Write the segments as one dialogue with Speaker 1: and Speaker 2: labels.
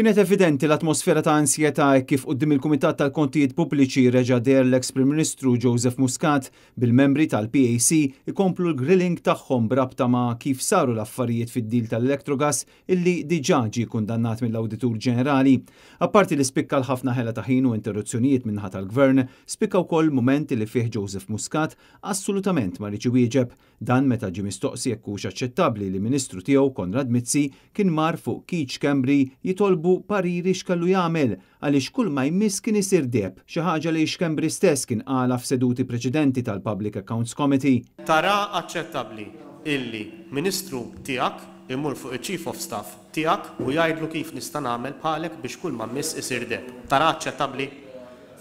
Speaker 1: Kienet evidenti l-atmosfera ta' ansjetà kif quddiem il-Kumitat tal-Kontijiet Pubbliċi reġa' der l-eks-Prim Ministru Joseph Muscat bil-membri tal-PAC ikomplu l-grilling tagħhom brabta ma' kif saru l-affarijiet fid-dil tal-Electrogas illi diġà ġie kundannat mill-Awditur Ġenerali. Apparti li spikka l-ħafna ħela ta' ħin u interruzzjonijiet minnaħa tal-Gvern, spikka wkoll mument li fih Joseph Muscat assolutament ma riġi wieġeb. Dan meta ġie mistoqsi jekk hux aċċettabbli li Ministru tiegħu Konrad Mizzi kien mar fuq Keach Kembri jitolbu pariri x'kellu jagħmel għaliex kull ma jmiss kien isir deb xi ħaġa li Kembri stess kien qala f'seduti preċedenti tal-Public Accounts Committee.
Speaker 2: Tara aċċettabbli illi Ministru tiegħek imur fuq il-Chief of Staff tiegħek u jgħidlu kif nista' nagħmel bħalek biex kull ma jmiss isir deb. Tara aċċettabbli?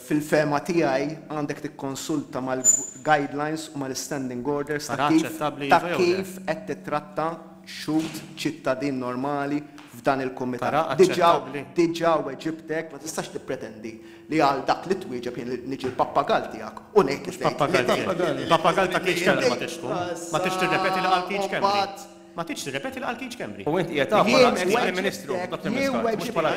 Speaker 3: Fil-fema tiegħi għandek tikkonsulta mal-guidelines u mal-standing orders ta' kif qed titratta xut ċittadin normali f'dan il-kumitat. Diġà weġibtek ma tistax tippretendi li għal dak li twieġeb jien niġi l-pappagal tiegħek u ngħid
Speaker 2: Pappagal ta' Keach Kembri ma tixtu. Ma tix tirrepeti li għal Keach Kembri. Ma tix tirrepeti li għal Keach Kembri.
Speaker 4: U inti qiegħed bħala ex-Prim Ministru, Dr. Muscat, mhux bħala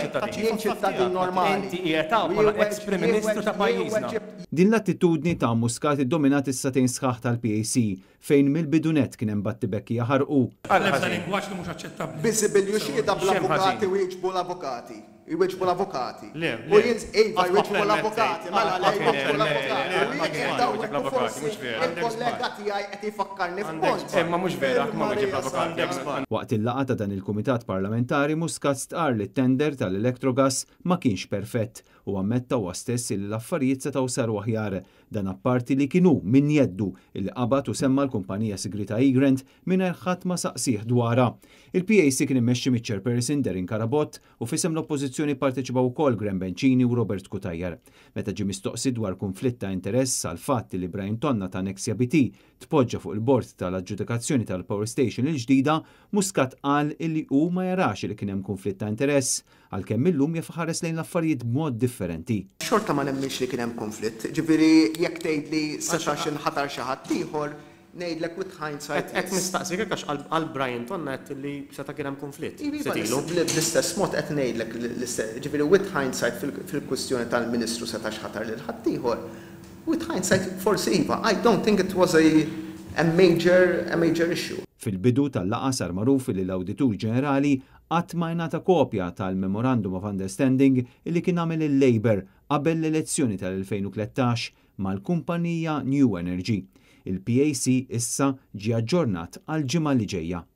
Speaker 3: ċittadin normali.
Speaker 4: Inti qiegħed bħala ex-Prim Ministru ta' pajjiżna.
Speaker 1: Din l-attitudni ta' Muscat iddominat is-satejn sħaħ tal-PAC fejn mill-bidunet kien hemm battibekki jaħarqu.
Speaker 5: Lingwaġġ li mhux aċċettabbli.
Speaker 3: Biżibilju xhieda bl-avukati u jiġbu l-avukati. Iweġbu l-avukati. U jien ejva jweġbu l-avukati. Mela il-kollega tiegħi qed ifakkarni f'punt.
Speaker 4: Imma mhux vera, ma weġib l-avukati.
Speaker 1: Waqt il-laqgħa ta' dan il-Kumitat Parlamentari Muscat stqarr li t-tender tal-Electrogas ma kienx perfett u ammetta huwa stess li l-affarijiet setgħu saru aħjar. Dan apparti li kienu min jeddu il qabad u semma l-kumpanija sigrita Egrant mingħajr ħadd ma saqsih dwarha. Il-PAC kien immexxi miċ-Chairperson Derin Karabott u fisem l-Oppożizzjoni parteċipaw ukoll Graham Bencini u Robert Kutajjar. Meta ġie mistoqsi dwar konflitt ta' interess għal fatt li Brian Tonna ta' Nexia BT tpoġġa fuq il-bord tal-aġġudikazzjoni tal-Power Station il-ġdida, Muscat qal illi hu ma jarax li kien hemm konflitt ta' interess għalkemm illum jafħares lejn l-affarijiet b'mod differenti.
Speaker 3: Xorta ma nemmix li kien hemm konflitt, ġifieri jekk tgħidli setax inħatar xi ħadd ieħor ngħidlek with hindsight.
Speaker 2: Qed nistaqsik għax għal Brian Tonna qed li seta' kien hemm konflitt.
Speaker 3: Bl-istess mod qed ngħidlek ġifieri with hindsight fil-kwistjoni tal-Ministru setax ħatar lil ħadd ieħor. With hindsight forsi iva, I don't think it was a major issue.
Speaker 1: Fil-bidu tal-laqgħa sar magħruf li l-Awditur Ġenerali qatt ma jingħata kopja tal-Memorandum of Understanding li kien għamel il-Labour qabel l-elezzjoni tal-2013 mal-kumpanija New Energy. Il-PAC issa ġie aġġornat għal ġimgħa li ġejja.